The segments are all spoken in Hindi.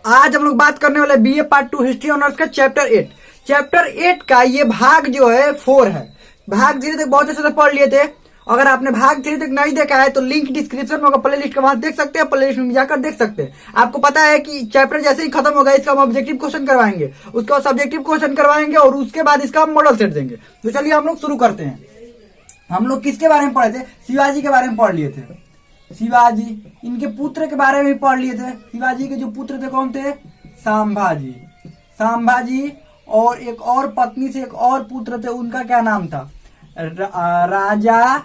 आज हम लोग बात करने वाले बीए पार्ट 2 हिस्ट्री ऑनर्स का चैप्टर 8 का ये भाग जो है 4 है। भाग धीरे तक बहुत अच्छे से पढ़ लिए थे। अगर आपने भाग धीरे तक नहीं देखा है तो लिंक डिस्क्रिप्शन में होगा, प्ले लिस्ट का वहां देख सकते हैं, प्ले लिस्ट में जाकर देख सकते हैं। आपको पता है कि चैप्टर जैसे ही खत्म होगा इसका हम ऑब्जेक्टिव क्वेश्चन करवाएंगे, उसके बाद सब्जेक्टिव क्वेश्चन करवाएंगे और उसके बाद इसका हम मॉडल सेट देंगे। तो चलिए हम लोग शुरू करते हैं। हम लोग किसके बारे में पढ़े थे? शिवाजी के बारे में पढ़ लिए थे। शिवाजी, इनके पुत्र के बारे में भी पढ़ लिए थे। शिवाजी के जो पुत्र थे कौन थे? संभाजी और एक और पत्नी से एक और पुत्र थे, उनका क्या नाम था? राजा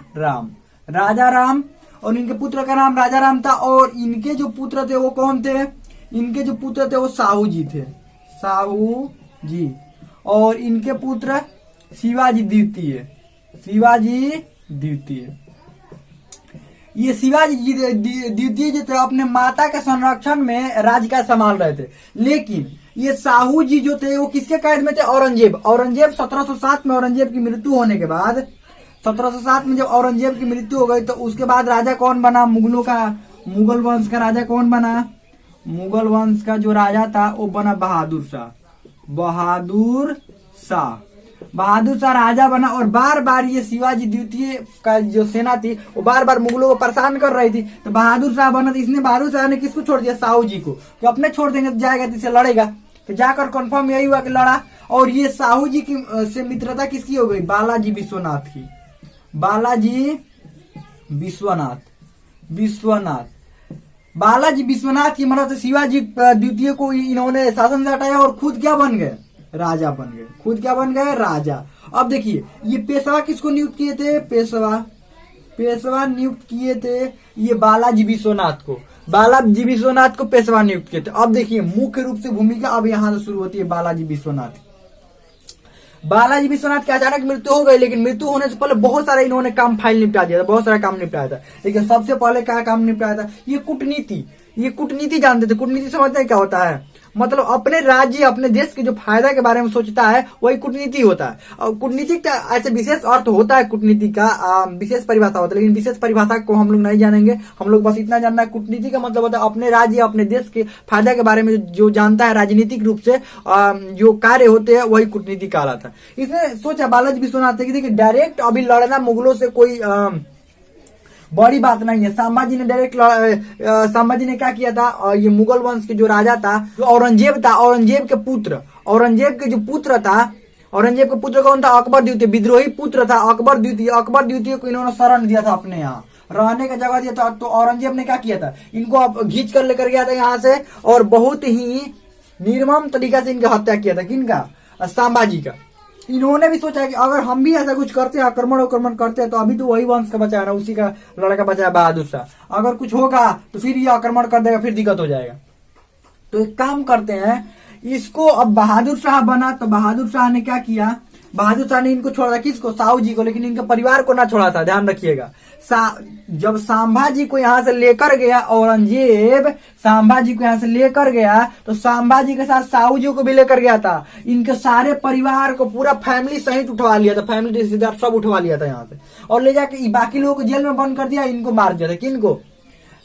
राम और इनके पुत्र का नाम राजा राम था। और इनके जो पुत्र थे वो कौन थे? इनके जो पुत्र थे वो साहू जी थे, साहू जी। और इनके पुत्र शिवाजी द्वितीय। ये शिवाजी द्वितीय जो थे अपने माता के संरक्षण में राज्य का संभाल रहे थे। लेकिन ये साहू जी जो थे वो किसके कैद में थे? औरंगजेब 1707 में औरंगजेब की मृत्यु होने के बाद 1707 में जब औरंगजेब की मृत्यु हो गई तो उसके बाद राजा कौन बना? मुगल वंश का राजा कौन बना? मुगल वंश का जो राजा था वो बना बहादुर शाह राजा बना। और बार बार ये शिवाजी द्वितीय का जो सेना थी वो बार बार मुगलों को परेशान कर रही थी, तो बहादुर शाह बना। तो इसने बहादुर शाह ने किसको छोड़ दिया? साहू जी को, कि अपने छोड़ देंगे तो जाएगा तो इसे लड़ेगा। तो जाकर कंफर्म यही हुआ कि लड़ा। और ये साहू जी की से मित्रता किसकी हो गई? बालाजी विश्वनाथ की। बालाजी विश्वनाथ की मदद से शिवाजी द्वितीय को इन्होंने शासन से हटाया और खुद क्या बन गए? राजा बन गए। राजा। अब देखिए ये पेशवा किसको नियुक्त किए थे? पेशवा नियुक्त किए थे ये बालाजी विश्वनाथ को पेशवा नियुक्त किए थे। अब देखिए मुख्य रूप से भूमिका अब यहां से शुरू होती है बालाजी विश्वनाथ की अचानक मृत्यु हो गई, लेकिन मृत्यु होने से पहले बहुत सारा इन्होंने काम निपटा दिया था, बहुत सारा काम निपटाया था। लेकिन सबसे पहले क्या काम निपटाया था? ये कूटनीति जानते थे। कूटनीति समझते हैं क्या होता है? मतलब अपने राज्य अपने देश के जो फायदा के बारे में सोचता है वही कूटनीति होता है। और कूटनीति का ऐसे विशेष अर्थ होता है, कूटनीति का विशेष परिभाषा होता है, लेकिन विशेष परिभाषा को हम लोग नहीं जानेंगे। हम लोग बस इतना जानना है, कूटनीति का मतलब होता है अपने राज्य अपने देश के फायदा के बारे में जो जानता है, राजनीतिक रूप से जो कार्य होते हैं वही कूटनीति कहलाता है। इसने सोचा बालाजी विश्वनाथ कि देखिए डायरेक्ट अभी लड़ना मुगलों से कोई बड़ी बात नहीं है। संभाजी ने क्या किया था? ये मुगल वंश के जो राजा था, जो औरंगजेब था, औरंगजेब के जो पुत्र था, औरंगजेब के पुत्र कौन था? अकबर द्वितीय, विद्रोही पुत्र था अकबर द्वितीय को इन्होंने शरण दिया था, अपने यहाँ रहने का जगह दिया था। तो औरंगजेब ने क्या किया था? इनको घींच कर लेकर गया था यहाँ से और बहुत ही निर्मम तरीका से इनकी हत्या किया था। किनका? संभाजी का। इन्होंने भी सोचा कि अगर हम भी ऐसा कुछ करते हैं, आक्रमण करते हैं, तो अभी तो वही वंश का बचा है ना, उसी का लड़का बचा है बहादुर शाह। अगर कुछ होगा तो फिर ये आक्रमण कर देगा, फिर दिक्कत हो जाएगा। तो एक काम करते हैं, इसको अब बहादुर शाह बना। तो बहादुर शाह ने क्या किया? बहादुर शाह ने इनको छोड़ा। किसको? साहू जी को, लेकिन इनके परिवार को ना छोड़ा था, ध्यान रखिएगा। जब संभाजी को यहाँ से लेकर गया औरंगजेब, संभाजी को यहाँ से लेकर गया तो संभाजी के साथ साहू जी को भी लेकर गया था। इनके सारे परिवार को, पूरा फैमिली सहित उठवा लिया था, फैमिली रिश्तेदार सब उठवा लिया था यहाँ से, और ले जाके बाकी लोगों को जेल में बंद कर दिया। इनको मार दिया था। किनको?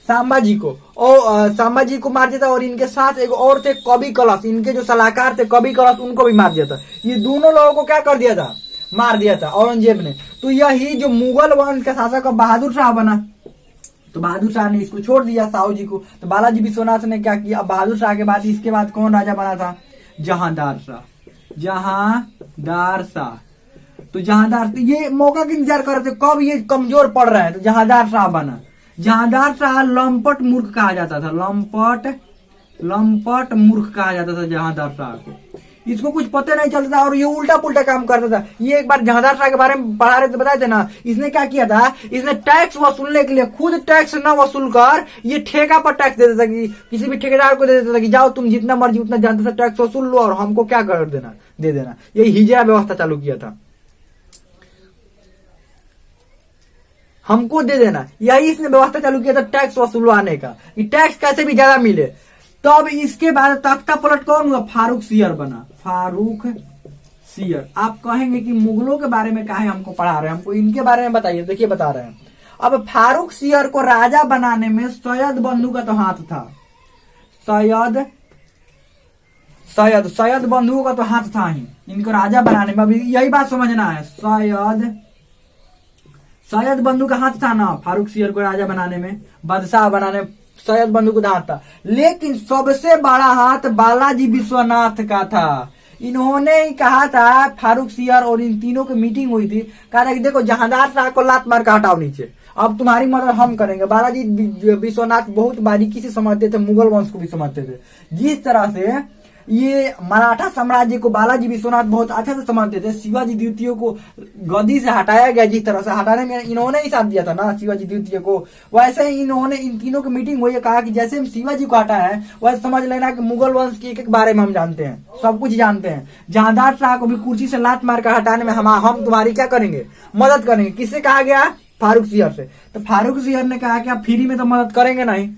संभाजी को। और संभाजी को मार दिया था। और इनके साथ एक और थे कवि कलश, इनके जो सलाहकार थे कवि कलश, उनको भी मार दिया था। ये दोनों लोगों को क्या कर दिया था? मार दिया था औरंगजेब ने। तो यही जो मुगल वंश का शासक बहादुर शाह बना। तो बहादुर शाह ने इसको छोड़ दिया साहू जी को। तो बालाजी विश्वनाथ ने क्या किया? अब बहादुर शाह के बाद इसके बाद कौन राजा बना था? जहांदार शाह। तो जहांदार, तो ये मौका का इंतजार कर रहे थे कब ये कमजोर पड़ रहे हैं, तो जहांदार शाह बना। जहांदार शाह लंपट मूर्ख कहा जाता था, लंपट मूर्ख कहा जाता था जहांदार शाह को। इसको कुछ पता नहीं चलता था और ये उल्टा पुल्टा काम करता था। ये एक बार जहांदार शाह के बारे में पढ़ा रहे थे, बताए थे ना, इसने क्या किया था? इसने टैक्स वसूलने के लिए खुद टैक्स न वसूल कर ये ठेका पर टैक्स दे देता था, कि किसी भी ठेकेदार को दे देता था कि जाओ तुम जितना मर्जी उतना जानते से टैक्स वसूल लो और हमको क्या कर देना, दे देना। यही हिजरा व्यवस्था चालू किया था, हमको दे देना। यही इसने व्यवस्था चालू किया था टैक्स वसूलवाने का, कि टैक्स कैसे भी ज्यादा मिले। तो अब इसके बाद तख्ता पलट कौन हुआ? फारूक सियर बना। आप कहेंगे कि मुगलों के बारे में काहे हमको पढ़ा रहे हैं, हमको इनके बारे में बताइए। देखिए बता रहे हैं। अब फारूक सियर को राजा बनाने में सैयद बंधु का तो हाथ था। सैयद सैयद बंधुओं का तो हाथ था ही इनको राजा बनाने में। अभी यही बात समझना है, सैयद बंधु का हाथ था ना फारूक सियर को राजा बनाने में, बादशाह बनाने में सैयद बंधु का हाथ था। लेकिन सबसे बड़ा हाथ बालाजी विश्वनाथ का था। इन्होंने ही कहा था, फारूक सियर और इन तीनों की मीटिंग हुई थी, कहा था कि देखो जहांदार शाह को लात मार कर हटाओ नीचे, अब तुम्हारी मदद हम करेंगे। बालाजी विश्वनाथ बहुत बारीकी से समझते थे, मुगल वंश को भी समझते थे। जिस तरह से ये मराठा साम्राज्य को बालाजी विश्वनाथ बहुत अच्छा से समझते थे, शिवाजी द्वितीय को गद्दी से हटाया गया, जिस तरह से हटाने में इन्होंने ही साथ दिया था ना शिवाजी द्वितीय को, वैसे ही इन्होंने इन तीनों की मीटिंग हुई, कहा कि जैसे हम शिवाजी को हटाया है वैसे समझ लेना कि मुगल वंश के एक बारे में हम जानते हैं, सब कुछ जानते हैं। जहांदार शाह को भी कुर्सी से लात मार कर हटाने में हम तुम्हारी क्या करेंगे, मदद करेंगे। किससे कहा गया? फारूक सियर से। तो फारूक सियर ने कहा कि आप फ्री में तो मदद करेंगे नहीं।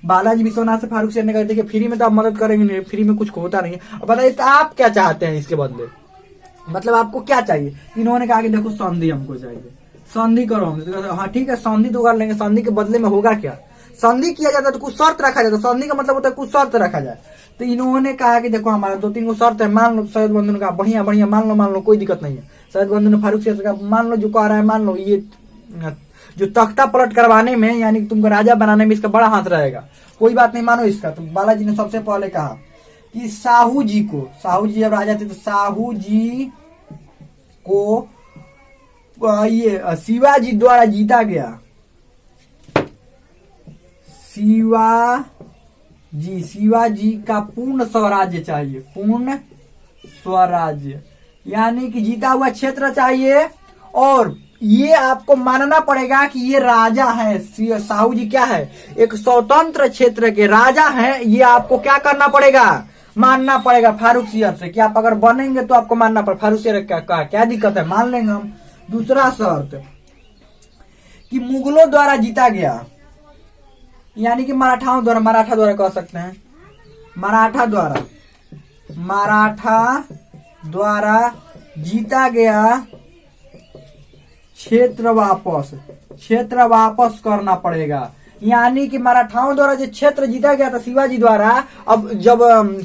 बालाजी विश्वनाथ से फारूक सियर ने कहा देखिए फ्री में तो आप मदद करेंगे नहीं, फ्री में कुछ होता नहीं है। अब बताइए तो आप क्या चाहते हैं इसके बदले, मतलब आपको क्या चाहिए? इन्होंने कहा कि देखो संधि हमको चाहिए, संधि करो हम। तो हाँ ठीक है संधि तो कर लेंगे, संधि के बदले में होगा क्या? संधि किया जाता है तो कुछ शर्त रखा जाता है, संधि का मतलब होता है कुछ शर्त रखा जाए। तो इन्होंने कहा कि देखो हमारा 2-3 गो शर्त है, मान लो। सैयद बंधु ने कहा बढ़िया बढ़िया मान लो कोई दिक्कत नहीं है। सैयद बंधु ने फारूक सियर से कहा मान लो जो कह रहा है मान लो, ये जो तख्ता पलट करवाने में यानी तुमको राजा बनाने में इसका बड़ा हाथ रहेगा, कोई बात नहीं मानो इसका। तो बालाजी ने सबसे पहले कहा कि साहू जी जब राजा थे तो साहू जी को ये शिवाजी द्वारा जीता गया, शिवाजी का पूर्ण स्वराज्य चाहिए, पूर्ण स्वराज्य यानी कि जीता हुआ क्षेत्र चाहिए। और ये आपको मानना पड़ेगा कि ये राजा है, साहू जी क्या है, एक स्वतंत्र क्षेत्र के राजा हैं। ये आपको क्या करना पड़ेगा, मानना पड़ेगा फारूक सियर से कि आप अगर बनेंगे तो आपको मानना पड़ेगा। फारूक सियर क्या दिक्कत है, मान लेंगे हम। दूसरा शर्त कि मुगलों द्वारा जीता गया, यानी कि मराठा द्वारा कह सकते हैं, मराठा द्वारा जीता गया क्षेत्र वापस करना पड़ेगा। यानी कि मराठाओं द्वारा जो क्षेत्र जीता गया था शिवाजी द्वारा, अब जब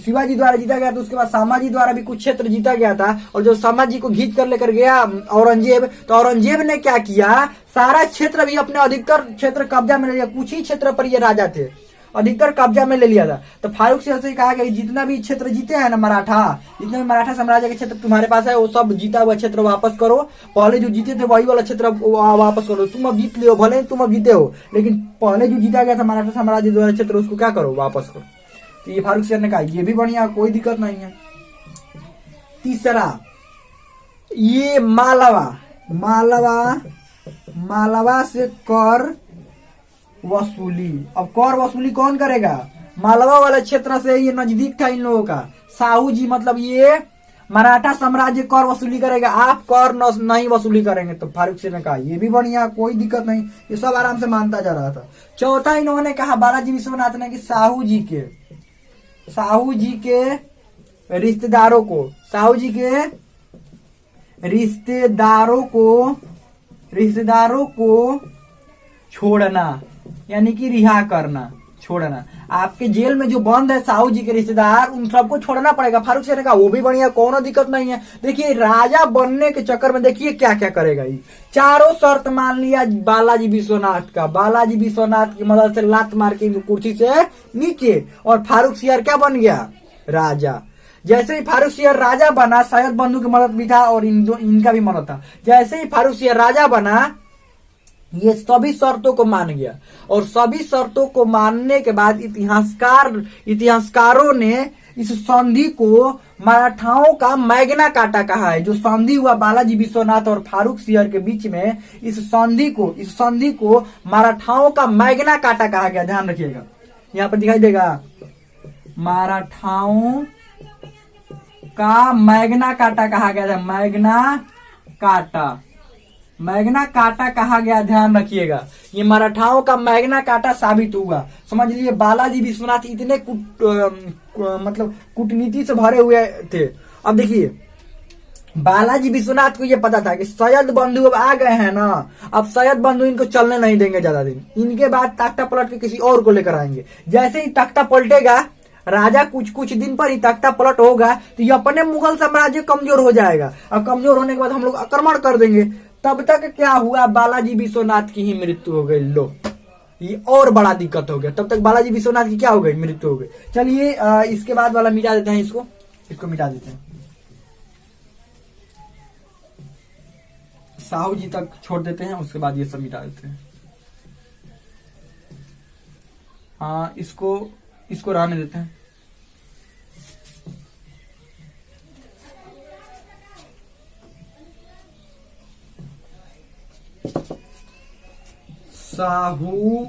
शिवाजी द्वारा जीता गया तो उसके बाद सामाजी द्वारा भी कुछ क्षेत्र जीता गया था। और जब सामाजी को खींच कर लेकर गया औरंगजेब, तो औरंगजेब ने क्या किया, सारा क्षेत्र भी अपने अधिकतर क्षेत्र कब्जा में ले लिया। कुछ ही क्षेत्र पर ये राजा थे, अधिकतर कब्जा में ले लिया था। तो फारूक सियर से कहा कि जितना भी क्षेत्र जीते हैं ना जितने भी मराठा साम्राज्य के क्षेत्र तुम्हारे पास है वो सब जीता हुआ क्षेत्र वापस करो। पहले जो जीते थे वही वाला क्षेत्र वापस करो। तुम अब जीत लियो, भले तुम अब जीते हो, लेकिन पहले जो जीता गया था मराठा साम्राज्य द्वारा क्षेत्र उसको क्या करो, वापस करो। तो ये फारूक सियर ने कहा ये भी बढ़िया, कोई दिक्कत नहीं है। तीसरा ये मालवा से कर वसूली। अब कर वसूली कौन करेगा, मालवा वाले क्षेत्र से, ये नजदीक था इन लोगों का। साहू जी मतलब ये मराठा साम्राज्य कर वसूली करेगा, आप कर नहीं वसूली करेंगे। तो फारूक सियर ने कहा ये भी बढ़िया, कोई दिक्कत नहीं। ये सब आराम से मानता जा रहा था। चौथा इन्होंने कहा बालाजी विश्वनाथ ने कि साहू जी के रिश्तेदारों को छोड़ना, यानी कि रिहा करना, छोड़ना। आपके जेल में जो बंद है साहू जी के रिश्तेदार, उन सबको छोड़ना पड़ेगा। फारूक सियर ने कहा वो भी बढ़िया, कोनो दिक्कत नहीं है। देखिए राजा बनने के चक्कर में देखिए क्या क्या करेगा। ये चारों शर्त मान लिया बालाजी विश्वनाथ का, बालाजी विश्वनाथ की मदद से लात मार के कुर्सी से नीचे, और फारूक सियर क्या बन गया, राजा। जैसे ही फारूक सियर राजा बना, सैयद बंधु की मदद भी था और इनका भी मदद था। जैसे ही फारूक सियर राजा बना, ये सभी शर्तों को मान गया। और सभी शर्तों को मानने के बाद इतिहासकारों ने इस संधि को मराठाओं का मैग्ना कार्टा कहा है। जो संधि हुआ बालाजी विश्वनाथ और फारूक सियर के बीच में, इस संधि को मराठाओं का मैग्ना कार्टा कहा गया। ध्यान रखिएगा, यहाँ पर दिखाई देगा, मराठाओं का मैग्ना कार्टा कहा गया था। मैग्ना कार्टा कहा गया, ध्यान रखिएगा। ये मराठाओं का मैग्ना कार्टा साबित हुआ। समझ लीजिए बालाजी विश्वनाथ इतने मतलब कूटनीति से भरे हुए थे। अब देखिए बालाजी विश्वनाथ को ये पता था कि सैयद बंधु अब आ गए हैं ना, अब सैयद बंधु इनको चलने नहीं देंगे ज्यादा दिन। इनके बाद तख्ता पलट के किसी और को लेकर आएंगे। जैसे ही तख्ता पलटेगा राजा कुछ कुछ दिन पर ही तख्ता पलट होगा तो ये अपने मुगल साम्राज्य कमजोर हो जाएगा, और कमजोर होने के बाद हम लोग आक्रमण कर देंगे। तब तक क्या हुआ, बालाजी विश्वनाथ की ही मृत्यु हो गई। लो, ये और बड़ा दिक्कत हो गया। तब तक बालाजी विश्वनाथ की क्या हो गई, मृत्यु हो गई। चलिए इसके बाद वाला मिटा देते हैं, इसको मिटा देते हैं। साहू जी तक छोड़ देते हैं, उसके बाद ये सब मिटा देते हैं। हाँ, इसको रहने देते हैं। साहू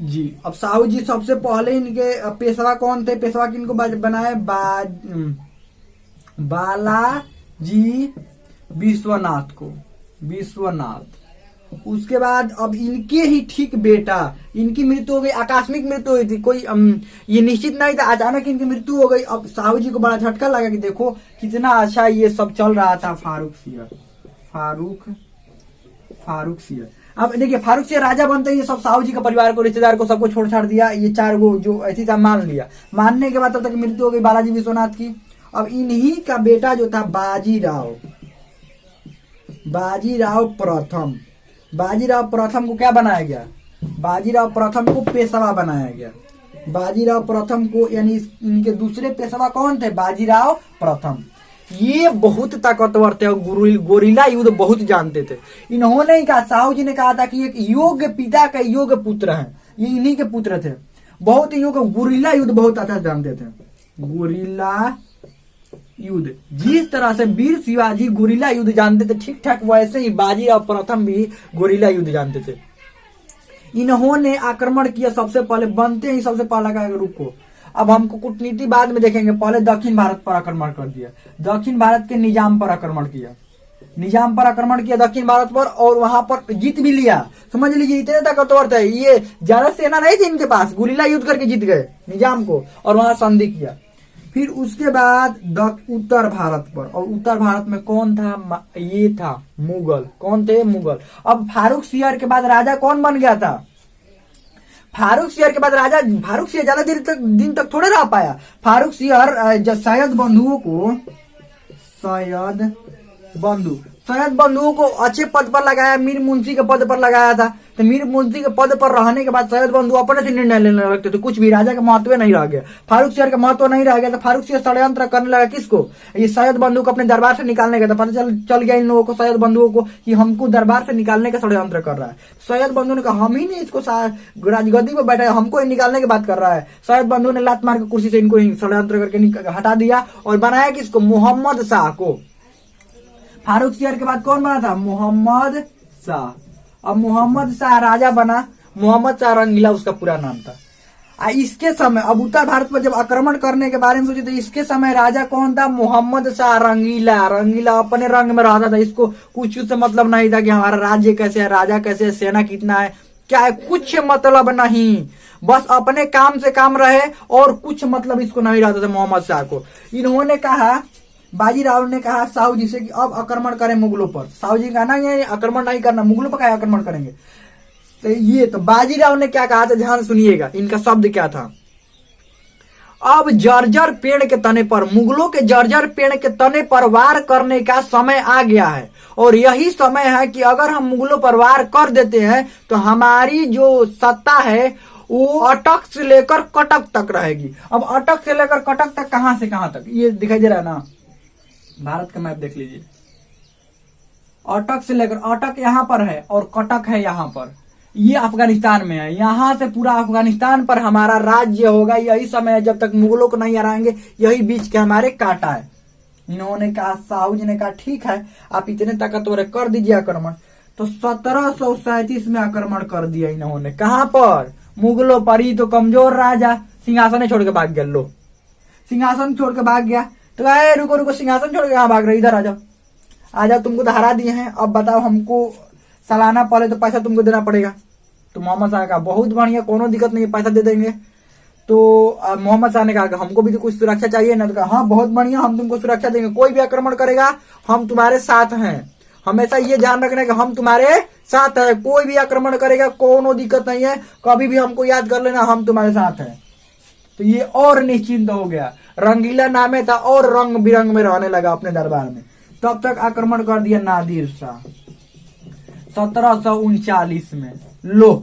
जी, अब साहू जी सबसे पहले इनके पेशवा कौन थे, पेशवा किनको बनाए, बालाजी विश्वनाथ को, विश्वनाथ। उसके बाद अब इनके ही ठीक बेटा, इनकी मृत्यु हो गई, आकस्मिक मृत्यु हुई थी, कोई ये निश्चित नहीं था, अचानक इनकी मृत्यु हो गई। अब साहू जी को बड़ा झटका लगा कि देखो कितना अच्छा ये सब चल रहा था। फारूक सियर। अब देखिए, फारूक सियर राजा बनते ही सब साहू जी का परिवार को, रिश्तेदार को, सबको छोड़ छाड़ दिया। ये 4 गो जो ऐसी था मान लिया। मानने के बाद तब तक मृत्यु हो गई बालाजी विश्वनाथ की। अब इन्हीं का बेटा जो था बाजीराव प्रथम को क्या बनाया गया, बाजीराव प्रथम को पेशवा बनाया गया। बाजीराव प्रथम को, यानी इनके दूसरे पेशवा कौन थे, बाजीराव प्रथम। ये बहुत ताकतवर थे और गोरिल्ला युद्ध बहुत जानते थे। इन्होंने ही कहा, साहू जी ने कहा था कि एक योग्य पिता का योग्य पुत्र है, ये इन्हीं के पुत्र थे। बहुत योग्य, गोरिल्ला युद्ध बहुत अच्छा जानते थे। गोरिल्ला युद्ध, जिस तरह से वीर शिवाजी गोरिल्ला युद्ध जानते थे, ठीक ठाक वैसे ही बाजीराव प्रथम भी गोरिल्ला युद्ध जानते थे। इन्होंने आक्रमण किया सबसे पहले, बनते ही सबसे पहला का रूप को। अब हमको कूटनीति बाद में देखेंगे, पहले दक्षिण भारत पर आक्रमण कर दिया। दक्षिण भारत के निजाम पर आक्रमण किया, दक्षिण भारत पर, और वहां पर जीत भी लिया। समझ लीजिए इतने ताकतवर थे ये, ज्यादा सेना नहीं थी इनके पास, गोरिल्ला युद्ध करके जीत गए निजाम को, और वहां संधि किया। फिर उसके बाद उत्तर भारत पर, और उत्तर भारत में कौन था, ये था मुगल। कौन थे, मुगल। अब फारूक सियर के बाद राजा कौन बन गया था, फारूक सियर के बाद राजा, फारूक सियर ज्यादा दिन तक थोड़े रह पाया। फारूक सियर सैयद बंधुओं को अच्छे पद पर लगाया, मीर मुंशी के पद पर लगाया था। तो मीर मुंशी के पद पर रहने के बाद सैयद बंधु अपने से निर्णय लेने लगते थे, कुछ भी राजा का महत्व नहीं रह गया, फारूक सियर का महत्व नहीं रह गया। तो फारूक सियर षड्यंत्र करने लगा, किसको, ये सैयद बंधु को अपने दरबार से निकालने का था। पता चल गया इन लोगों को, सैयद बंधुओं को, कि हमको दरबार से निकालने का षड्यंत्र कर रहा है। सैयद बंधु ने कहा, हम ही नहीं इसको राजगद्दी पर बैठा है, हमको ही निकालने की बात कर रहा है। सैयद बंधु ने लात मार के कुर्सी से इनको षड्यंत्र करके हटा दिया, और बनाया किसको, मोहम्मद शाह को। फारूक सियर के बाद कौन बना था, मोहम्मद शाह। अब मोहम्मद शाह राजा बना, मोहम्मद शाह रंगीला उसका पूरा नाम था। इसके समय, अब उत्तर भारत पर जब आक्रमण करने के बारे में सोचे तो इसके समय राजा कौन था, मोहम्मद शाह रंगीला अपने रंग में रहता था। इसको कुछ से मतलब नहीं था कि हमारा राज्य कैसे है, राजा कैसे है, सेना कितना है, क्या है, कुछ मतलब नहीं। बस अपने काम से काम रहे, और कुछ मतलब इसको नहीं रहता था मोहम्मद शाह को। इन्होंने कहा, बाजीराव ने कहा साहू जी से कि अब आक्रमण करें मुगलों पर। साहू जी का ना, ये आक्रमण नहीं करना, मुगलों पर क्या आक्रमण करेंगे। तो बाजीराव ने क्या कहा था, ध्यान सुनिएगा, इनका शब्द क्या था। अब जर्जर पेड़ के तने पर, मुगलों के जर्जर पेड़ के तने पर वार करने का समय आ गया है, और यही समय है कि अगर हम मुगलों पर वार कर देते हैं तो हमारी जो सत्ता है वो अटक से लेकर कटक तक रहेगी। अब अटक से लेकर कटक तक कहां से कहां तक, ये दिखाई दे रहा है ना, भारत का मैप देख लीजिए। अटक से लेकर, अटक यहाँ पर है और कटक है यहाँ पर, ये अफगानिस्तान में है। यहाँ से पूरा अफगानिस्तान पर हमारा राज्य होगा। यही समय है जब तक मुगलों को नहीं हराएंगे, यही बीच के हमारे कांटा है। इन्होंने कहा, साहू जी ने कहा, ठीक है आप इतने ताकतवर कर दीजिए आक्रमण। तो 1737 में आक्रमण कर दिया इन्होंने। कहां पर, मुगलों पर। ही तो कमजोर राजा सिंहासन छोड़ के भाग गया। लो, सिंहासन छोड़ के भाग गया। तो रुको, सिंहासन छोड़ के कहां भाग रहे, इधर आ जाओ, तुमको तो हरा दिए हैं, अब बताओ हमको सालाना पहले तो पैसा तुमको देना पड़ेगा। तो मोहम्मद शाह का बहुत बढ़िया, कोनो दिक्कत नहीं, पैसा दे देंगे। तो मोहम्मद शाह ने कहा हमको भी तो कुछ सुरक्षा चाहिए ना। तो कहा हाँ बहुत बढ़िया, हम तुमको सुरक्षा देंगे, कोई भी आक्रमण करेगा हम तुम्हारे साथ हैं। हमेशा ये ध्यान रखना कि हम तुम्हारे साथ है, कोई भी आक्रमण करेगा कोनो दिक्कत नहीं है, कभी भी हमको याद कर लेना, हम तुम्हारे साथ हैं। तो ये और निश्चिंत हो गया। रंगीला नामे था और रंग बिरंग में रहने लगा अपने दरबार में। तब तक आक्रमण कर दिया नादिर शाह 1739 में। लो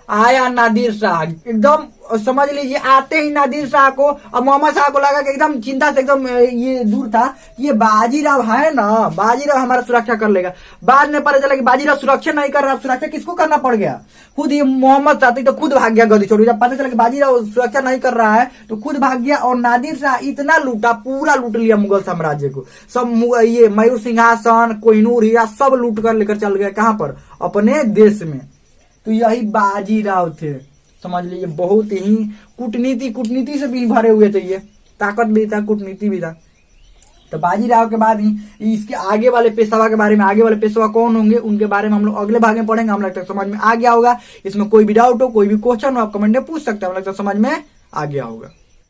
आया नादिर शाह, एकदम समझ लीजिए आते ही नादिर शाह को और मोहम्मद शाह को लगा कि एकदम चिंता से एकदम ये दूर था, ये बाजीराव है ना, बाजीराव हमारा सुरक्षा कर लेगा। बाद में पता चला कि बाजीराव सुरक्षा नहीं कर रहा, सुरक्षा किसको करना पड़ गया, खुद ये मोहम्मद शाह तो खुद भाग गया गद्दी छोड़। जब पता चला कि बाजीराव सुरक्षा नहीं कर रहा है तो खुद भाग गया और नादिर शाह इतना लूटा, पूरा लूट लिया मुगल साम्राज्य को। सब ये मयूर सिंहासन, कोहिनूर हीरा सब लूट कर लेकर चल गया। कहां पर? अपने देश में। तो यही बाजीराव थे, समझ लीजिए। बहुत ही कूटनीति से भी भरे हुए थे, ये ताकत भी था, कूटनीति भी था। तो बाजीराव के बाद ही इसके आगे वाले पेशवा के बारे में, आगे वाले पेशवा कौन होंगे उनके बारे में हम लोग अगले भाग में पढ़ेंगे। हम लगता है समझ में आ गया होगा। इसमें कोई भी डाउट हो, कोई भी क्वेश्चन हो, आप कमेंट में पूछ सकते हैं। हम लगता है समझ में आ गया होगा।